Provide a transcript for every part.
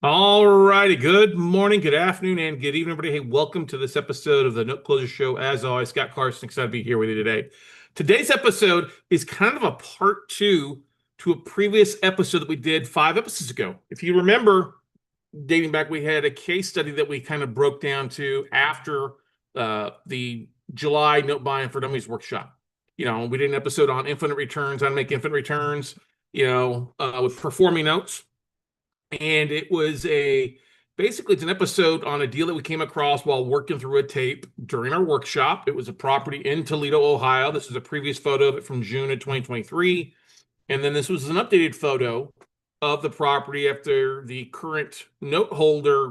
All righty. Good morning, good afternoon, and good evening, everybody. Hey, welcome to this episode of the Note Closure Show. As always, Scott Carson, excited to be here with you today. Today's episode is kind of a part two to a previous episode that we did 5 episodes ago. If you remember, dating back, we had a case study that we kind of broke down to after the July Note Buying for Dummies workshop. We did an episode on infinite returns, how to make infinite returns, with performing notes. And it was basically it's an episode on a deal that we came across while working through a tape during our workshop. It was a property in Toledo, Ohio. This is a previous photo of it from June of 2023. And then this was an updated photo of the property after the current note holder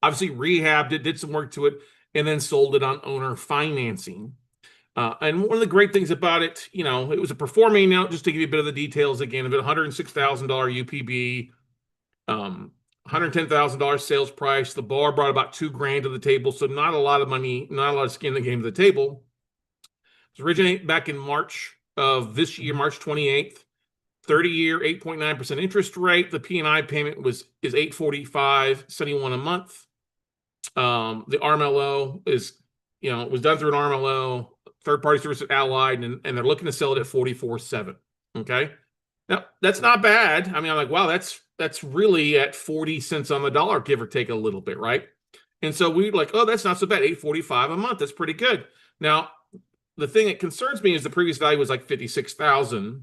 obviously rehabbed it, did some work to it, and then sold it on owner financing. And one of the great things about it, it was a performing note, just to give you a bit of the details again, of it $106,000 UPB, $110,000 sales price. The bar brought about $2,000 to the table, so not a lot of money, not a lot of skin in the game to the table. It was originated back in March of this year, March 28th, 30-year, 8.9% interest rate. The P&I payment is $845.71 a month. The RMLO is, it was done through an RMLO, third-party service at Allied, and they're looking to sell it at $44.7. Okay. Now, that's not bad. I mean, I'm like, wow, that's really at 40 cents on the dollar, give or take a little bit, right? And so we're like, oh, that's not so bad. $845 a month. That's pretty good. Now, the thing that concerns me is the previous value was like $56,000.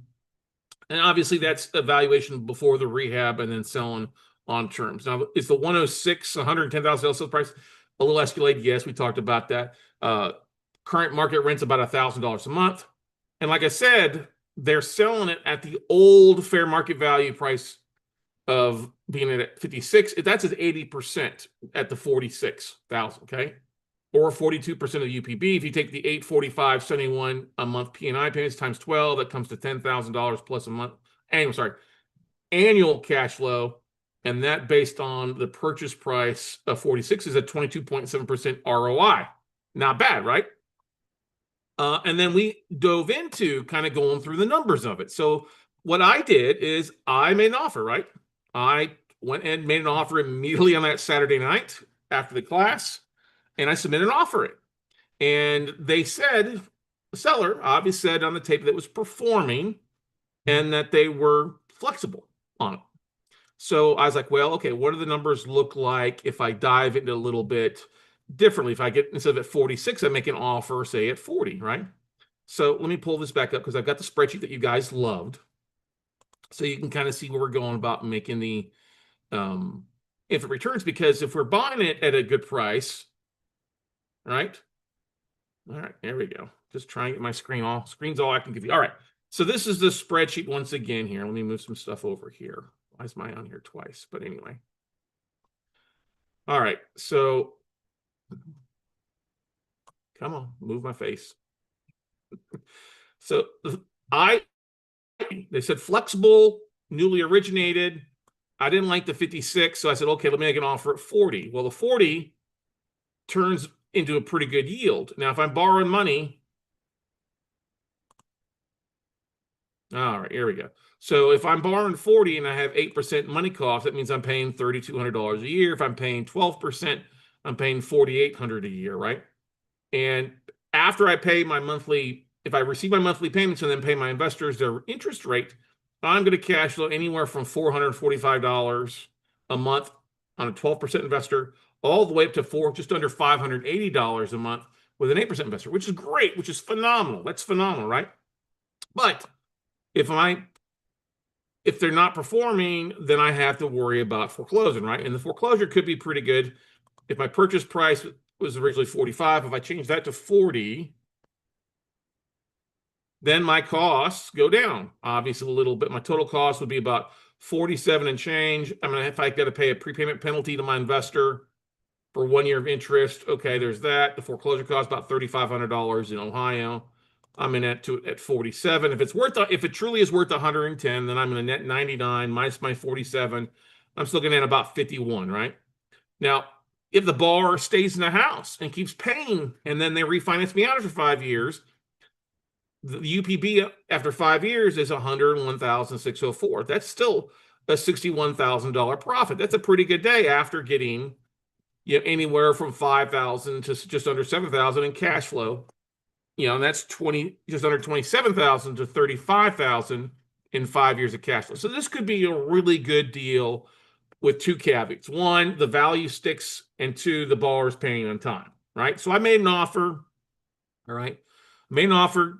And obviously that's a valuation before the rehab and then selling on terms. Now, is the 106, $110,000 sales price a little escalated? Yes, we talked about that. Current market rent's about $1,000 a month. And like I said, they're selling it at the old fair market value price of being at 56. That's at 80% at the 46,000, okay? Or 42% of the UPB. If you take the 845.71 a month P&I payments times 12, that comes to $10,000 plus a month annual cash flow. And that based on the purchase price of 46 is at 22.7% ROI. Not bad, right? And then we dove into kind of going through the numbers of it. So what I did is I made an offer, right? I went and made an offer immediately on that Saturday night after the class, and I submitted an offer. And they said, the seller obviously said on the tape that it was performing and that they were flexible on it. So I was like, well, okay, what do the numbers look like if I dive into a little bit differently? If I get, instead of at 46, I make an offer, say at 40, right? So let me pull this back up because I've got the spreadsheet that you guys loved. So you can kind of see where we're going about making the if it returns, because if we're buying it at a good price, right? All right, there we go. Just trying to get my screen's all acting confused. All right, so this is the spreadsheet once again here. Let me move some stuff over here. Why is mine on here twice? But anyway. All right, so come on, move my face. So they said flexible, newly originated. I didn't like the 56, so I said, okay, let me make an offer at 40. Well, the 40 turns into a pretty good yield. Now, if I'm borrowing money, all right, here we go. So if I'm borrowing 40 and I have 8% money cost, that means I'm paying $3,200 a year. If I'm paying 12%, I'm paying $4,800 a year, right? And after I pay my monthly, if I receive my monthly payments and then pay my investors their interest rate, I'm going to cash flow anywhere from $445 a month on a 12% investor, all the way up to just under $580 a month with an 8% investor, which is great, which is phenomenal. That's phenomenal, right? But if they're not performing, then I have to worry about foreclosing, right? And the foreclosure could be pretty good. If my purchase price was originally 45, if I change that to 40, then my costs go down, obviously a little bit. My total cost would be about 47 and change. I mean, if I got to pay a prepayment penalty to my investor for 1 year of interest, okay, there's that. The foreclosure cost about $3,500 in Ohio. I'm in at 47. If it truly is worth 110, then I'm going to net 99 minus my 47. I'm still going to net about 51, right? Now, if the borrower stays in the house and keeps paying, and then they refinance me out after 5 years, the UPB after 5 years is 101,604. That's still a $61,000 profit. That's a pretty good day after getting, you know, anywhere from 5,000 to just under 7,000 in cash flow. You know, and that's just under 27,000 to 35,000 in 5 years of cash flow. So this could be a really good deal with two caveats. One, the value sticks, and two, the borrower's paying on time, right? So I made an offer, all right? Made an offer,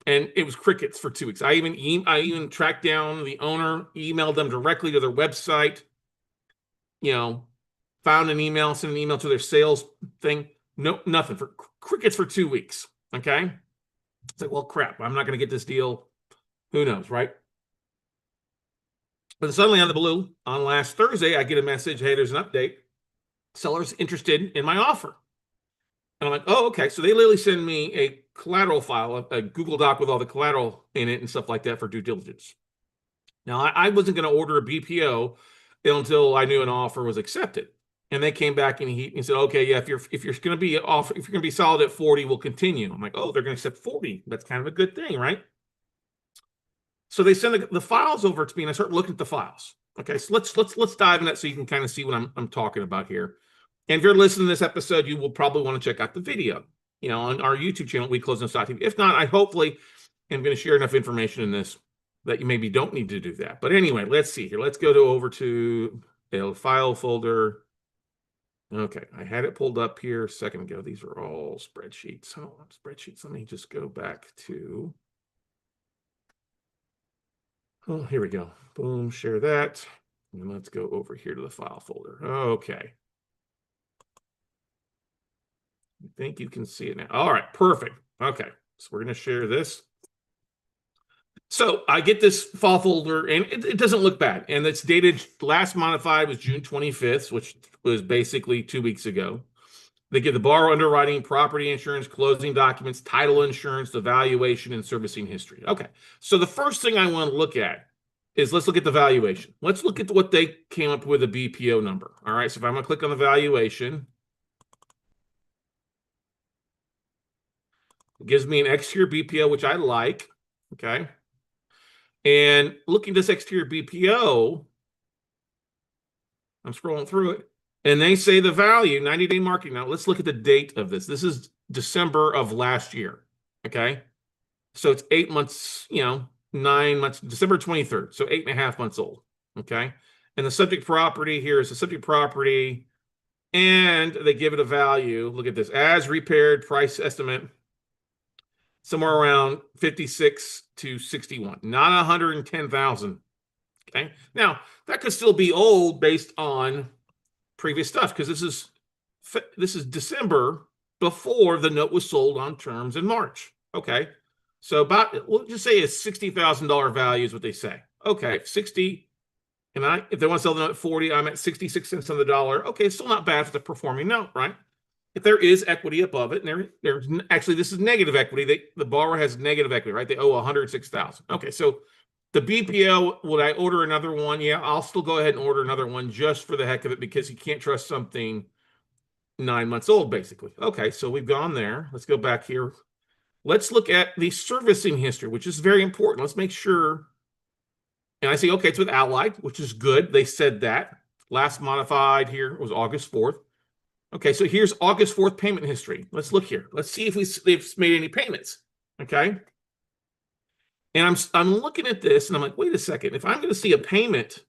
and it was crickets for 2 weeks. I even tracked down the owner, emailed them directly to their website, you know, found an email, sent an email to their sales thing. No, nothing. For crickets for 2 weeks. Okay. It's like, well, crap, I'm not going to get this deal. Who knows, right? But suddenly on the blue, on last Thursday, I get a message, hey, there's an update. Seller's interested in my offer. And I'm like, oh, okay. So they literally send me a collateral file, a Google Doc with all the collateral in it and stuff like that for due diligence. Now, I wasn't going to order a BPO until I knew an offer was accepted. And they came back and he said, okay, yeah, if you're going to be solid at 40, we'll continue. I'm like, oh, they're going to accept 40. That's kind of a good thing, right? So they send the files over to me, and I start looking at the files. Okay, so let's dive in that so you can kind of see what I'm talking about here. And if you're listening to this episode, you will probably want to check out the video, you know, on our YouTube channel, WeCloseNotes.tv. If not, I hopefully am going to share enough information in this that you maybe don't need to do that. But anyway, let's see here. Let's go over to the file folder. Okay, I had it pulled up here a second ago. These are all spreadsheets. Oh, spreadsheets. Let me just go back to. Oh, here we go. Boom, share that. And let's go over here to the file folder. Okay. I think you can see it now. All right, perfect. Okay, so we're going to share this. So I get this file folder, and it doesn't look bad. And it's dated, last modified was June 25th, which was basically 2 weeks ago. They give the borrower underwriting, property insurance, closing documents, title insurance, the valuation, and servicing history. Okay, so the first thing I want to look at is let's look at the valuation. Let's look at what they came up with, a BPO number. All right, so if I'm going to click on the valuation, it gives me an exterior BPO, which I like. Okay. And looking at this exterior BPO, I'm scrolling through it, and they say the value, 90-day marking. Now, let's look at the date of this. This is December of last year, okay? So it's 8 months, you know, 9 months, December 23rd, so 8.5 months old, okay? And the subject property here is the subject property, and they give it a value. Look at this, as repaired, price estimate, somewhere around 56 to 61, not 110,000. Okay. Now that could still be old based on previous stuff, because this is December before the note was sold on terms in March. Okay. So about, we'll just say a $60,000 value is what they say. Okay, 60. And if they want to sell the note at 40, I'm at 66 cents on the dollar. Okay, still not bad for the performing note, right? If there is equity above it, and there's actually, this is negative equity. The borrower has negative equity, right? They owe 106,000. Okay, so the BPO, would I order another one? Yeah, I'll still go ahead and order another one just for the heck of it, because you can't trust something 9 months old, basically. Okay, so we've gone there. Let's go back here. Let's look at the servicing history, which is very important. Let's make sure. And I see, okay, it's with Allied, which is good. They said that. Last modified here was August 4th. Okay, so here's August 4th payment history. Let's look here. Let's see if they've made any payments. Okay. And I'm looking at this and I'm like, wait a second. If I'm going to see a payment,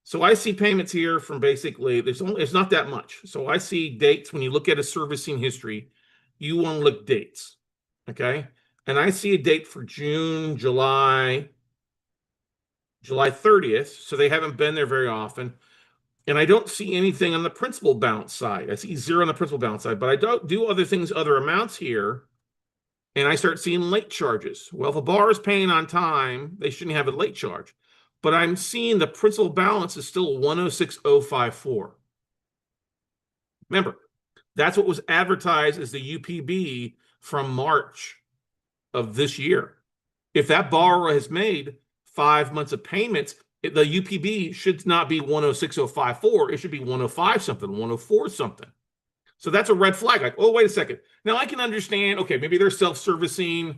so I see payments here from basically, it's not that much. So I see dates. When you look at a servicing history, you want to look dates. Okay. And I see a date for June, July 30th. So they haven't been there very often. And I don't see anything on the principal balance side. I see zero on the principal balance side, but I don't do other things, other amounts here. And I start seeing late charges. Well, if a borrower is paying on time, they shouldn't have a late charge. But I'm seeing the principal balance is still 106,054. Remember, that's what was advertised as the UPB from March of this year. If that borrower has made 5 months of payments, the UPB should not be 106,054. It should be 105 something, 104 something. So that's a red flag. Like, oh, wait a second. Now I can understand, okay, maybe they're self-servicing.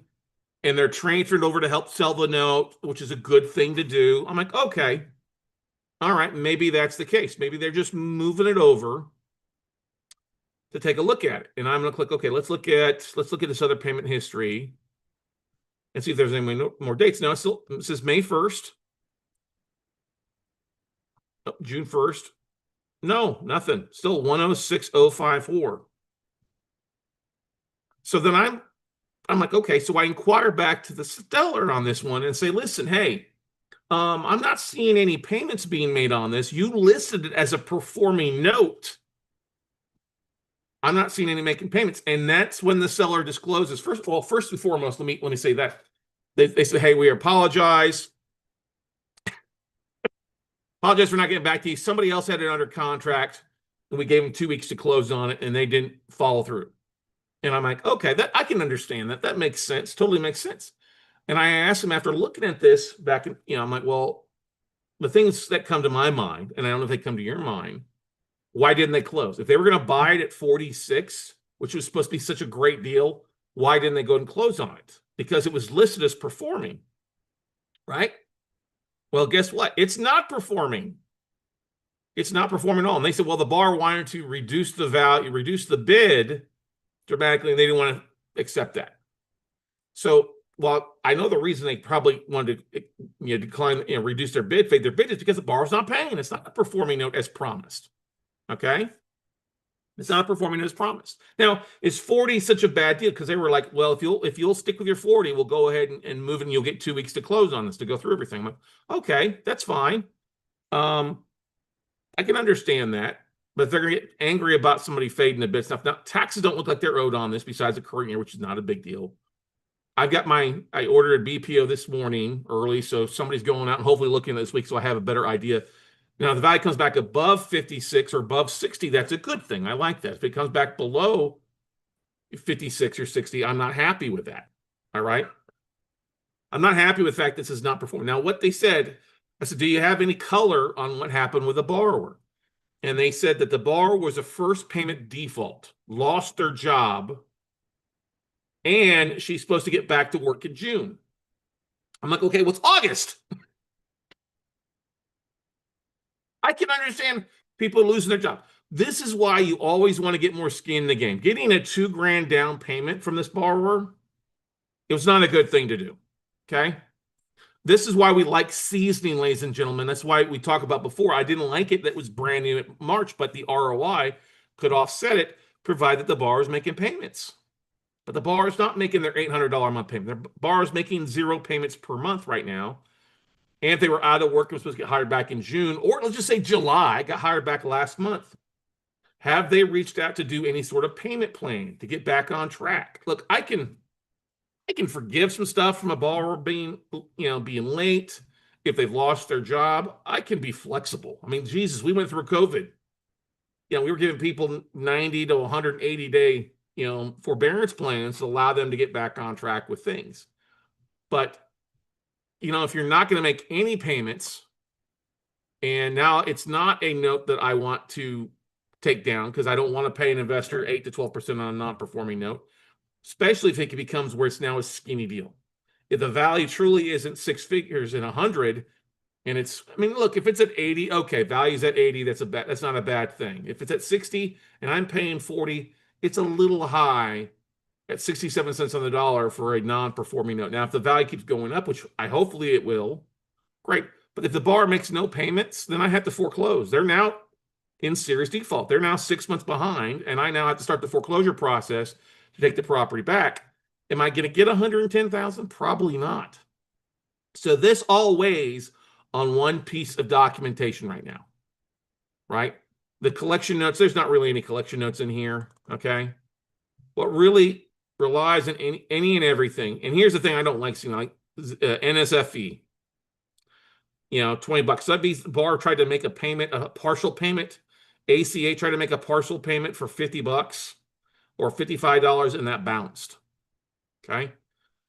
and they're transferred over to help sell the note, which is a good thing to do. I'm like, okay, all right, maybe that's the case. Maybe they're just moving it over to take a look at it. And I'm going to click, okay, let's look at this other payment history and see if there's any more dates. Now, it says May 1st. Oh, June 1st. No, nothing. Still 106054. So then I'm like, okay, so I inquire back to the seller on this one and say, listen, hey, I'm not seeing any payments being made on this. You listed it as a performing note. I'm not seeing any making payments. And that's when the seller discloses. First and foremost, let me say that. They say, hey, we apologize. Apologize for not getting back to you. Somebody else had it under contract, and we gave them 2 weeks to close on it, and they didn't follow through. And I'm like, okay, that I can understand that. That makes sense. Totally makes sense. And I asked him after looking at this back in, I'm like, well, the things that come to my mind, and I don't know if they come to your mind, why didn't they close? If they were going to buy it at 46, which was supposed to be such a great deal, why didn't they go and close on it? Because it was listed as performing, right? Well, guess what? It's not performing. It's not performing at all. And they said, well, the bar wanted to reduce the value, reduce the bid dramatically, and they didn't want to accept that. So, well, I know the reason they probably wanted to decline, reduce their bid, fade their bid, is because the borrower's not paying. It's not a performing note as promised. Okay? It's not performing as promised. Now, is 40 such a bad deal? Because they were like, well, if you'll stick with your 40, we'll go ahead and move it, and you'll get 2 weeks to close on this, to go through everything. I'm like, okay, that's fine. I can understand that. But if they're going to get angry about somebody fading a bit stuff. Now, taxes don't look like they're owed on this besides the current year, which is not a big deal. I ordered a BPO this morning early, so somebody's going out and hopefully looking at this week, so I have a better idea. Now, if the value comes back above 56 or above 60, that's a good thing. I like that. If it comes back below 56 or 60, I'm not happy with that. All right? I'm not happy with the fact this is not performing. Now, what they said, I said, do you have any color on what happened with the borrower? And they said that the borrower was a first payment default, lost their job, and she's supposed to get back to work in June. I'm like, okay, what's August? I can understand people losing their job. This is why you always want to get more skin in the game. Getting a $2,000 down payment from this borrower, it was not a good thing to do. Okay? This is why we like seasoning, ladies and gentlemen. That's why we talked about before. I didn't like it that was brand new in March, but the ROI could offset it, provided the borrower is making payments. But the borrower is not making their $800 a month payment. The borrower is making 0 payments per month right now. And if they were out of work and were supposed to get hired back in June, or let's just say July, got hired back last month, have they reached out to do any sort of payment plan to get back on track? Look, I can forgive some stuff from a borrower being late. If they've lost their job, I can be flexible. I mean, Jesus, we went through COVID. We were giving people 90 to 180 day, forbearance plans to allow them to get back on track with things. But, if you're not going to make any payments, and now it's not a note that I want to take down because I don't want to pay an investor 8 to 12% on a non-performing note, especially if it becomes where it's now a skinny deal. If the value truly isn't 6 figures in 100, and look, if it's at 80, okay, value's at 80, that's not a bad thing. If it's at 60 and I'm paying 40, it's a little high at 67 cents on the dollar for a non-performing note. Now, if the value keeps going up, which hopefully it will, great. But if the borrower makes no payments, then I have to foreclose. They're now in serious default. They're now 6 months behind, and I now have to start the foreclosure process to take the property back. Am I going to get $110,000? Probably not. So this all weighs on one piece of documentation right now, right? The collection notes, there's not really any collection notes in here, okay? What really relies on any and everything, and here's the thing I don't like seeing, like NSFE, $20. That'd be the borrower tried to make a payment, a partial payment. ACA tried to make a partial payment for $50 or $55, and that bounced. Okay.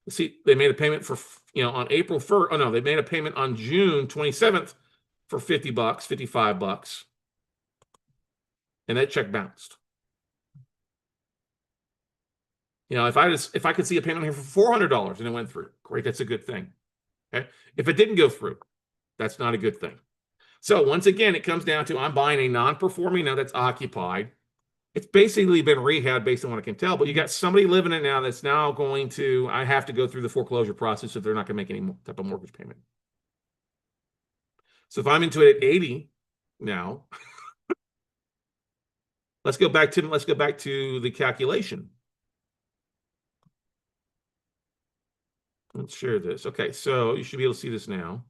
See, they made a payment for, on April 1st. Oh, no, they made a payment on June 27th for $50, $55. And that check bounced. You know, if I could see a payment here for $400 and it went through, great, that's a good thing. Okay. If it didn't go through, that's not a good thing. So once again, it comes down to I'm buying a non-performing note that's occupied. It's basically been rehabbed based on what I can tell, but you got somebody living in it now that's now going to, I have to go through the foreclosure process if they're not going to make any type of mortgage payment. So if I'm into it at 80 now, let's go back to the calculation. Let's share this. Okay, so you should be able to see this now.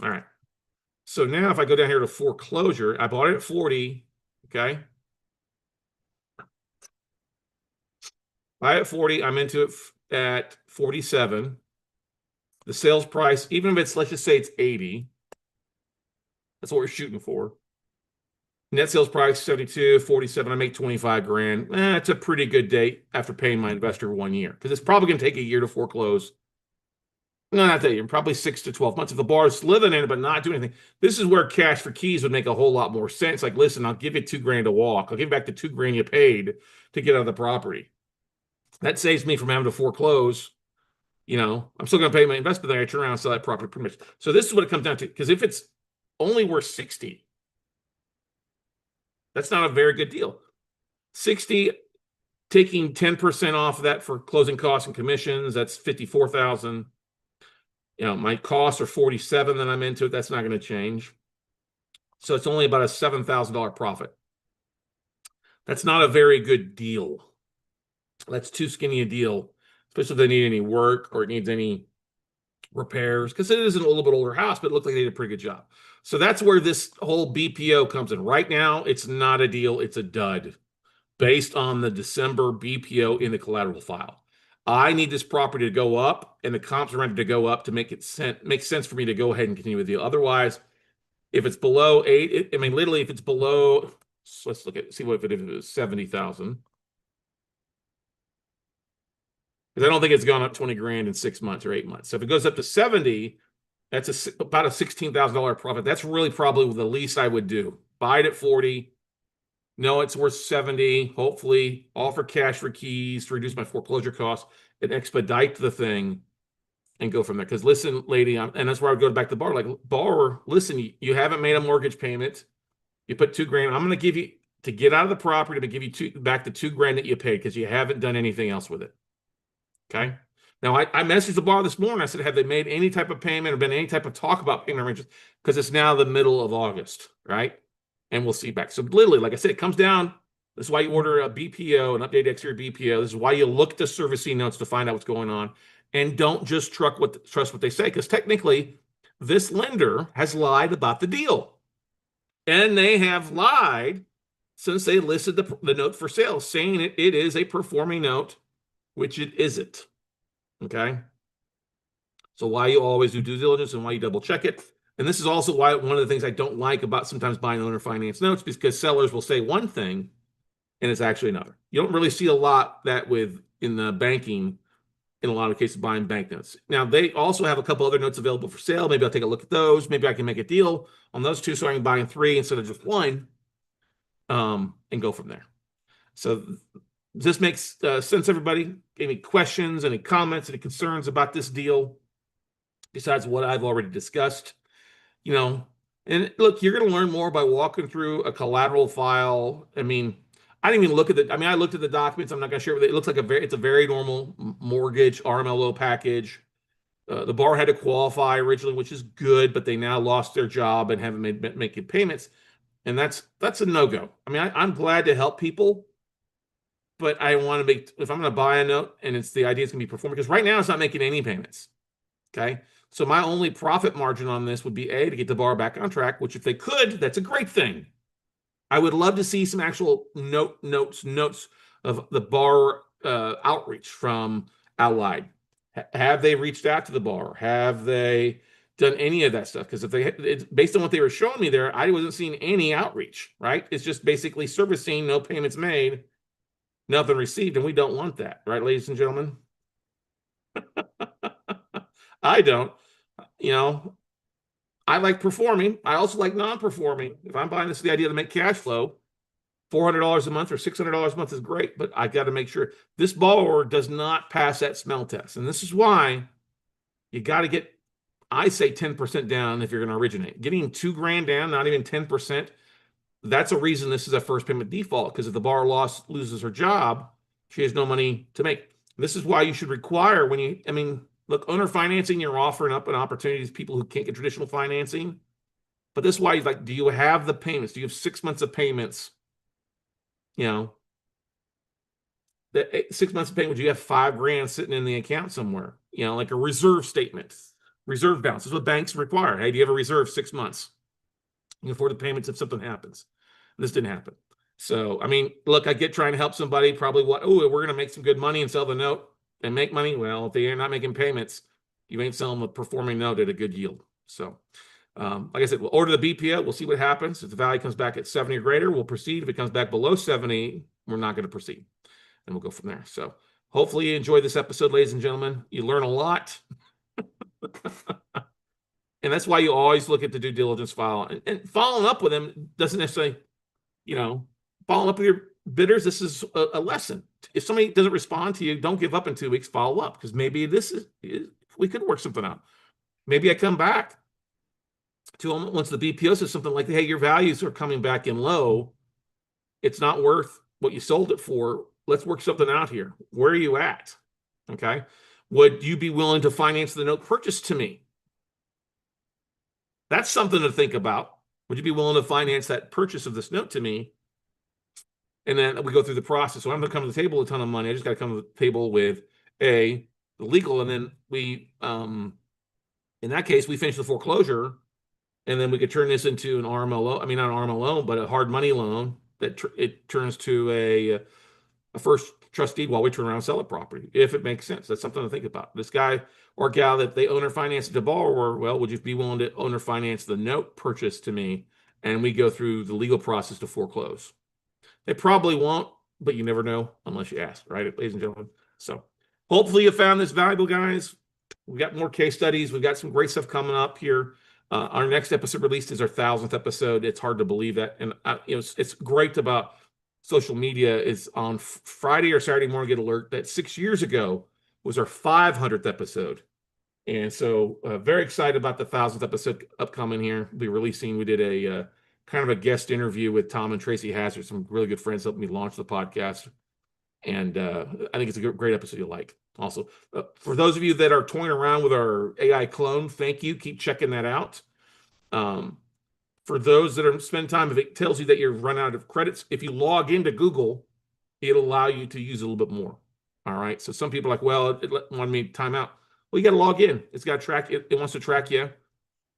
All right. So now if I go down here to foreclosure, I bought it at 40, okay? Buy at 40, I'm into it at 47. The sales price, even if it's, let's just say it's 80, that's what we're shooting for. Net sales price 72, 47, I make 25 grand. It's a pretty good date after paying my investor 1 year, because it's probably going to take a year to foreclose. No, not that year, probably 6 to 12 months. If the bar's living in it but not doing anything, this is where cash for keys would make a whole lot more sense. Like, listen, I'll give you 2 grand to walk. I'll give you back the 2 grand you paid to get out of the property. That saves me from having to foreclose. You know, I'm still going to pay my investment, then I turn around and sell that property pretty much. So this is what it comes down to. Because if it's only worth 60, that's not a very good deal. 60, taking 10% off of that for closing costs and commissions, that's 54,000. You know, my costs are 47 that I'm into it. That's not going to change. So it's only about a $7,000 profit. That's not a very good deal. That's too skinny a deal, especially if they need any work or it needs any repairs, because it is a little bit older house, but it looked like they did a pretty good job. So that's where this whole BPO comes in. Right now, it's not a deal. It's a dud based on the December BPO in the collateral file. I need this property to go up and the comps are ready to go up to make sense for me to go ahead and continue the deal. Otherwise, if it's below 8, I mean, literally, if it's below, so let's see what if it is 70,000. Because I don't think it's gone up 20 grand in 6 months or 8 months. So if it goes up to 70, that's about a $16,000 profit. That's really probably the least I would do. Buy it at 40. No, it's worth 70. Hopefully, offer cash for keys to reduce my foreclosure costs and expedite the thing and go from there. Because listen, lady, and that's where I would go back to the bar. Like, borrower, listen, you haven't made a mortgage payment. You put 2 grand. I'm going to give you, to get out of the property, to give you back the 2 grand that you paid because you haven't done anything else with it. Okay. Now, I messaged the bar this morning. I said, have they made any type of payment or been any type of talk about payment arrangements? Because it's now the middle of August, right? And we'll see back. So literally, like I said, it comes down. This is why you order a BPO, an updated exterior BPO. This is why you look at the servicing notes to find out what's going on. And don't just trust what they say, because technically, this lender has lied about the deal. And they have lied since they listed the note for sale, saying it is a performing note, which it isn't. Okay. So why you always do due diligence and why you double check it. And this is also why one of the things I don't like about sometimes buying owner finance notes, because sellers will say one thing and it's actually another. You don't really see a lot that in the banking, in a lot of cases, buying bank notes. Now, they also have a couple other notes available for sale. Maybe I'll take a look at those. Maybe I can make a deal on those 2 so I can buy in 3 instead of just 1, and go from there. So this makes sense, everybody? Any questions, any comments, any concerns about this deal besides what I've already discussed? You know, and look, you're going to learn more by walking through a collateral file. I mean, I didn't even look at I looked at the documents. I'm not going to share with it. It looks like it's a very normal mortgage RMLO package. The bar had to qualify originally, which is good, but they now lost their job and haven't making payments. And that's a no-go. I mean, I'm glad to help people, but I want to if I'm going to buy a note and the idea is going to be performing, because right now it's not making any payments. Okay. So my only profit margin on this would be to get the bar back on track, which if they could, that's a great thing. I would love to see some actual notes of the bar outreach from Allied. Have they reached out to the bar? Have they done any of that stuff? Because it's based on what they were showing me there, I wasn't seeing any outreach, right? It's just basically servicing, no payments made, nothing received, and we don't want that, right, ladies and gentlemen? I don't. You know, I like performing. I also like non-performing. If I'm buying this with the idea to make cash flow, $400 a month or $600 a month is great, but I got to make sure this borrower does not pass that smell test. And this is why you got to get, I say 10% down if you're going to originate. Getting $2,000 down, not even 10%, that's a reason this is a first payment default, because if the borrower loses her job, she has no money to make. This is why you should require when you, I mean, look, owner financing, you're offering up an opportunity to people who can't get traditional financing. But this is why, like, do you have the payments? Do you have 6 months of payments? You know, the 6 months of payments, do you have $5,000 sitting in the account somewhere? You know, like a reserve statement, reserve balance. This is what banks require. Hey, do you have a reserve 6 months for the payments if something happens? This didn't happen. So, I mean, look, I get trying to help somebody probably we're going to make some good money and sell the note and make money. Well, if they're not making payments, you ain't selling a performing note at a good yield. So, like I said, we'll order the BPO. We'll see what happens. If the value comes back at 70 or greater, we'll proceed. If it comes back below 70, we're not going to proceed. And we'll go from there. So hopefully you enjoyed this episode, ladies and gentlemen. You learn a lot. And that's why you always look at the due diligence file. And following up with them doesn't necessarily, following up with your bidders, this is a lesson. If somebody doesn't respond to you, don't give up in 2 weeks, follow up, because maybe we could work something out. Maybe I come back to them once the BPO says something like, hey, your values are coming back in low. It's not worth what you sold it for. Let's work something out here. Where are you at? Okay. Would you be willing to finance the note purchase to me? That's something to think about. Would you be willing to finance that purchase of this note to me? And then we go through the process. So I'm going to come to the table with a ton of money. I just got to come to the table with the legal. And then we, in that case, we finish the foreclosure. And then we could turn this into an RML loan. I mean, not an RML loan, but a hard money loan that it turns to a first trust deed while we turn around and sell the property, if it makes sense. That's something to think about. This guy or gal that they owner finance the borrower, well, would you be willing to owner finance the note purchase to me? And we go through the legal process to foreclose. They probably won't, but you never know unless you ask, right, ladies and gentlemen? So hopefully you found this valuable, guys. We got more case studies. We've got some great stuff coming up here. Our next episode released is our 1,000th episode. It's hard to believe that. And it's great about social media is on Friday or Saturday morning, get alert that 6 years ago was our 500th episode. And so very excited about the 1,000th episode upcoming here. We'll be releasing, we did a kind of a guest interview with Tom and Tracy Hazard, some really good friends helping me launch the podcast. And I think it's a great episode you'll like. Also, for those of you that are toying around with our AI clone, thank you. Keep checking that out. For those that are spending time, if it tells you that you've run out of credits, if you log into Google, it'll allow you to use a little bit more. All right. So some people are like, well, it wanted me to time out. Well, you got to log in. It's got to track it. It wants to track you.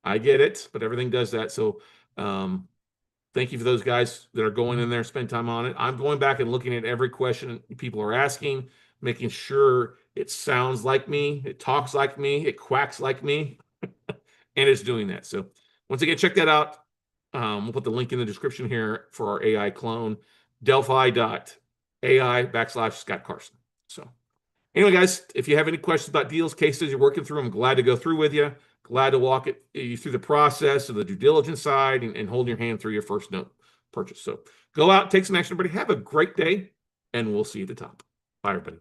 I get it, but everything does that. So thank you for those guys that are going in there, spend time on it. I'm going back and looking at every question people are asking, making sure it sounds like me, it talks like me, it quacks like me, and it's doing that. So once again, check that out. We'll put the link in the description here for our AI clone, delphi.ai/Scott Carson. So anyway, guys, if you have any questions about deals, cases you're working through, I'm glad to go through with you. Glad to walk you through the process of the due diligence side and hold your hand through your first note purchase. So go out, take some action, everybody. Have a great day, and we'll see you at the top. Bye, everybody.